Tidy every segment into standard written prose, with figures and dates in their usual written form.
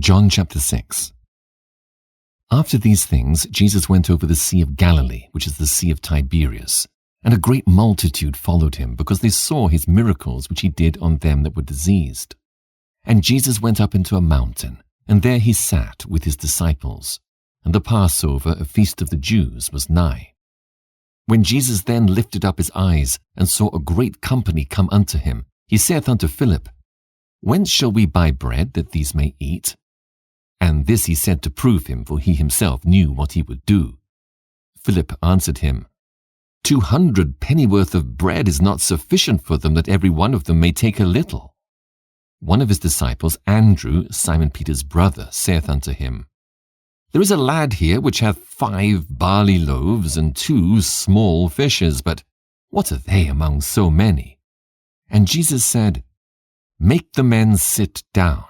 John chapter 6. After these things, Jesus went over the Sea of Galilee, which is the Sea of Tiberias, and a great multitude followed him, because they saw his miracles which he did on them that were diseased. And Jesus went up into a mountain, and there he sat with his disciples. And the Passover, a feast of the Jews, was nigh. When Jesus then lifted up his eyes, and saw a great company come unto him, he saith unto Philip, Whence shall we buy bread, that these may eat? And this he said to prove him, for he himself knew what he would do. Philip answered him, 200 pennyworth of bread is not sufficient for them, that every one of them may take a little. One of his disciples, Andrew, Simon Peter's brother, saith unto him, There is a lad here which hath 5 barley loaves and 2 small fishes, but what are they among so many? And Jesus said, Make the men sit down.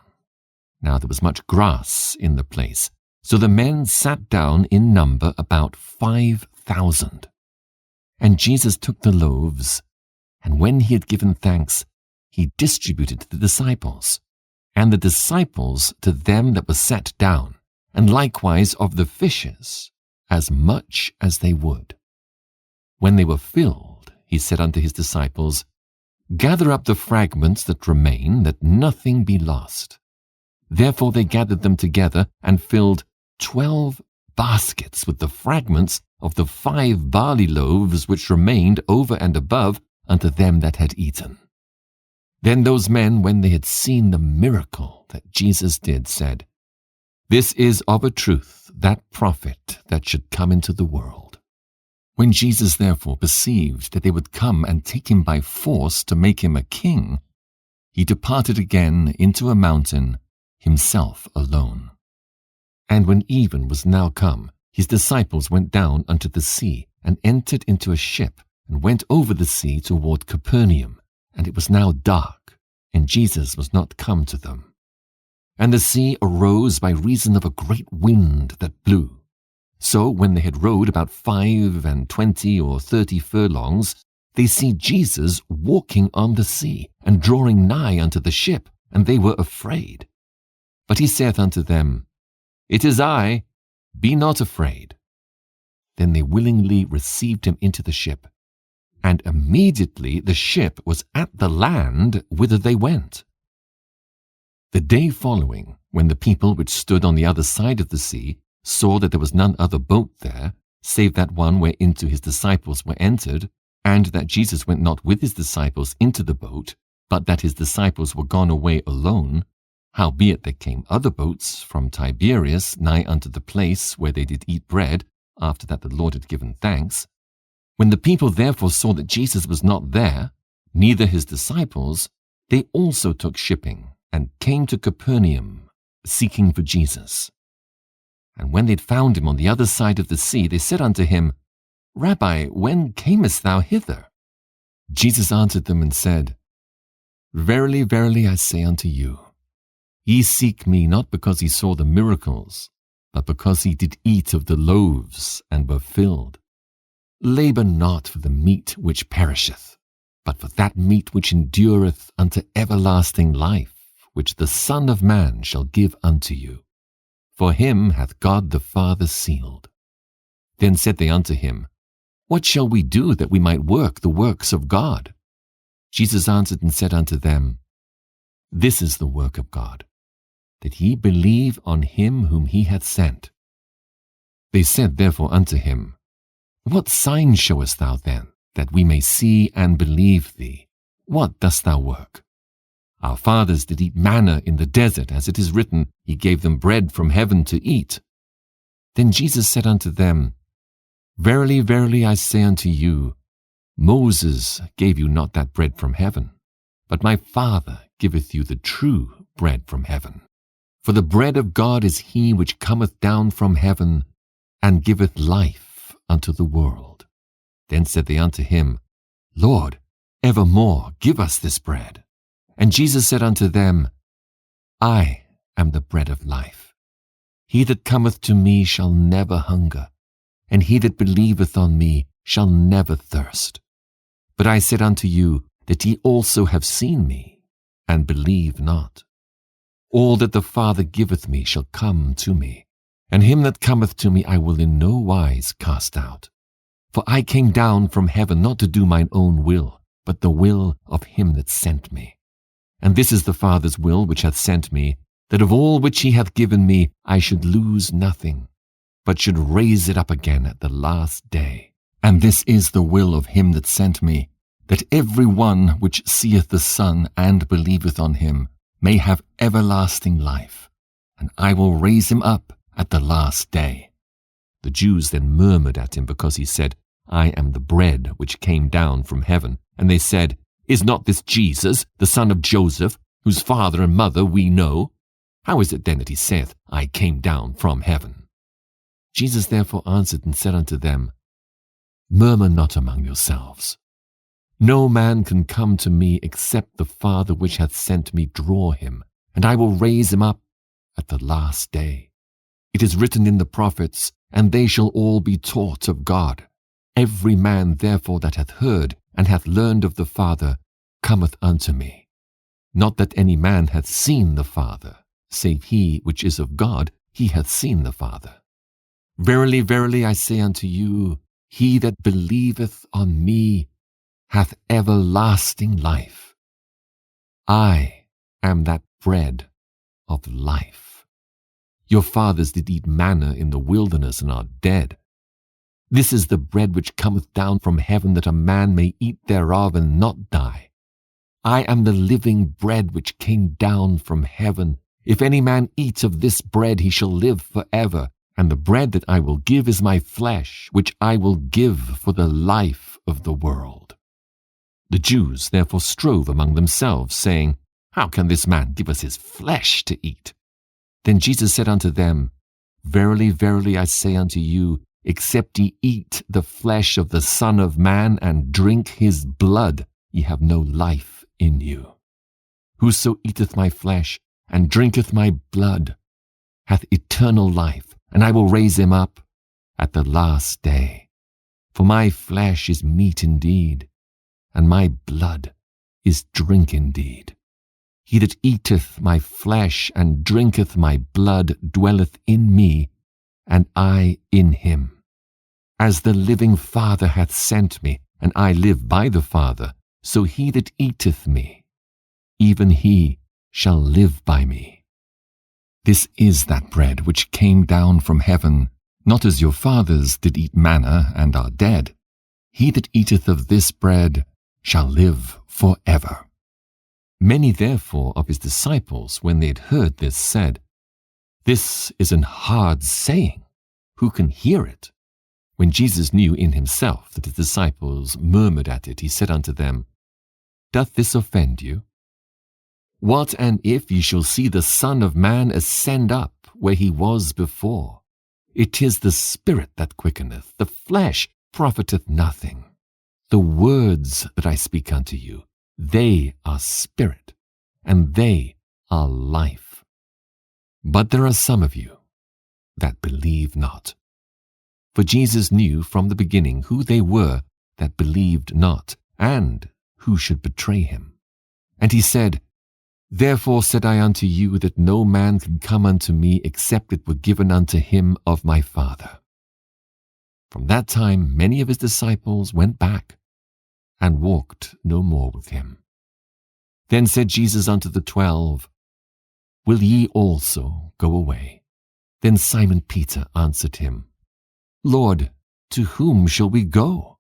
Now there was much grass in the place, so the men sat down in number about 5,000. And Jesus took the loaves, and when he had given thanks, he distributed to the disciples, and the disciples to them that were set down, and likewise of the fishes, as much as they would. When they were filled, he said unto his disciples, Gather up the fragments that remain, that nothing be lost. Therefore they gathered them together, and filled 12 baskets with the fragments of the 5 barley loaves which remained over and above unto them that had eaten. Then those men, when they had seen the miracle that Jesus did, said, This is of a truth that prophet that should come into the world. When Jesus therefore perceived that they would come and take him by force to make him a king, he departed again into a mountain, himself alone. And when even was now come, his disciples went down unto the sea, and entered into a ship, and went over the sea toward Capernaum. And it was now dark, and Jesus was not come to them. And the sea arose by reason of a great wind that blew. So when they had rowed about 25 or 30 furlongs, they see Jesus walking on the sea, and drawing nigh unto the ship, and they were afraid. But he saith unto them, It is I, be not afraid. Then they willingly received him into the ship, and immediately the ship was at the land whither they went. The day following, when the people which stood on the other side of the sea saw that there was none other boat there, save that one whereinto his disciples were entered, and that Jesus went not with his disciples into the boat, but that his disciples were gone away alone, howbeit there came other boats from Tiberias nigh unto the place where they did eat bread, after that the Lord had given thanks. When the people therefore saw that Jesus was not there, neither his disciples, they also took shipping, and came to Capernaum, seeking for Jesus. And when they had found him on the other side of the sea, they said unto him, Rabbi, when camest thou hither? Jesus answered them and said, Verily, verily, I say unto you, ye seek me not because ye saw the miracles, but because ye did eat of the loaves, and were filled. Labor not for the meat which perisheth, but for that meat which endureth unto everlasting life, which the Son of Man shall give unto you. For him hath God the Father sealed. Then said they unto him, What shall we do that we might work the works of God? Jesus answered and said unto them, This is the work of God, that ye believe on him whom he hath sent. They said therefore unto him, What sign showest thou then, that we may see and believe thee? What dost thou work? Our fathers did eat manna in the desert, as it is written, He gave them bread from heaven to eat. Then Jesus said unto them, Verily, verily, I say unto you, Moses gave you not that bread from heaven, but my Father giveth you the true bread from heaven. For the bread of God is he which cometh down from heaven, and giveth life unto the world. Then said they unto him, Lord, evermore give us this bread. And Jesus said unto them, I am the bread of life. He that cometh to me shall never hunger, and he that believeth on me shall never thirst. But I said unto you, that ye also have seen me, and believe not. All that the Father giveth me shall come to me, and him that cometh to me I will in no wise cast out. For I came down from heaven not to do mine own will, but the will of him that sent me. And this is the Father's will which hath sent me, that of all which he hath given me I should lose nothing, but should raise it up again at the last day. And this is the will of him that sent me, that every one which seeth the Son and believeth on him may have everlasting life, and I will raise him up at the last day. The Jews then murmured at him because he said, I am the bread which came down from heaven. And they said, Is not this Jesus, the son of Joseph, whose father and mother we know? How is it then that he saith, I came down from heaven? Jesus therefore answered and said unto them, Murmur not among yourselves. No man can come to me except the Father which hath sent me draw him, and I will raise him up at the last day. It is written in the prophets, and they shall all be taught of God. Every man therefore that hath heard and hath learned of the Father cometh unto me. Not that any man hath seen the Father, save he which is of God, he hath seen the Father. Verily, verily, I say unto you, he that believeth on me hath everlasting life. I am that bread of life. Your fathers did eat manna in the wilderness and are dead. This is the bread which cometh down from heaven, that a man may eat thereof and not die. I am the living bread which came down from heaven. If any man eat of this bread, he shall live forever. And the bread that I will give is my flesh, which I will give for the life of the world. The Jews therefore strove among themselves, saying, How can this man give us his flesh to eat? Then Jesus said unto them, Verily, verily, I say unto you, except ye eat the flesh of the Son of Man and drink his blood, ye have no life in you. Whoso eateth my flesh and drinketh my blood hath eternal life, and I will raise him up at the last day. For my flesh is meat indeed, and my blood is drink indeed. He that eateth my flesh and drinketh my blood dwelleth in me, and I in him. As the living Father hath sent me, and I live by the Father, so he that eateth me, even he shall live by me. This is that bread which came down from heaven, not as your fathers did eat manna and are dead. He that eateth of this bread shall live forever. Many therefore of his disciples, when they had heard this, said, This is an hard saying. Who can hear it? When Jesus knew in himself that his disciples murmured at it, he said unto them, Doth this offend you? What and if ye shall see the Son of Man ascend up where he was before? It is the Spirit that quickeneth, the flesh profiteth nothing. The words that I speak unto you, they are spirit, and they are life. But there are some of you that believe not. For Jesus knew from the beginning who they were that believed not, and who should betray him. And he said, Therefore said I unto you that no man can come unto me except it were given unto him of my Father. From that time many of his disciples went back, and walked no more with him. Then said Jesus unto the 12, Will ye also go away? Then Simon Peter answered him, Lord, to whom shall we go?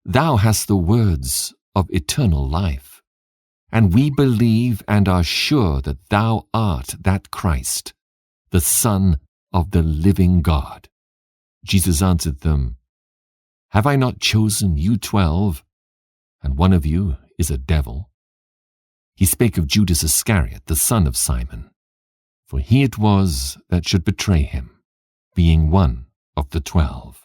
Thou hast the words of eternal life, and we believe and are sure that thou art that Christ, the Son of the living God. Jesus answered them, Have I not chosen you 12, and one of you is a devil? He spake of Judas Iscariot, the son of Simon, for he it was that should betray him, being one of the 12.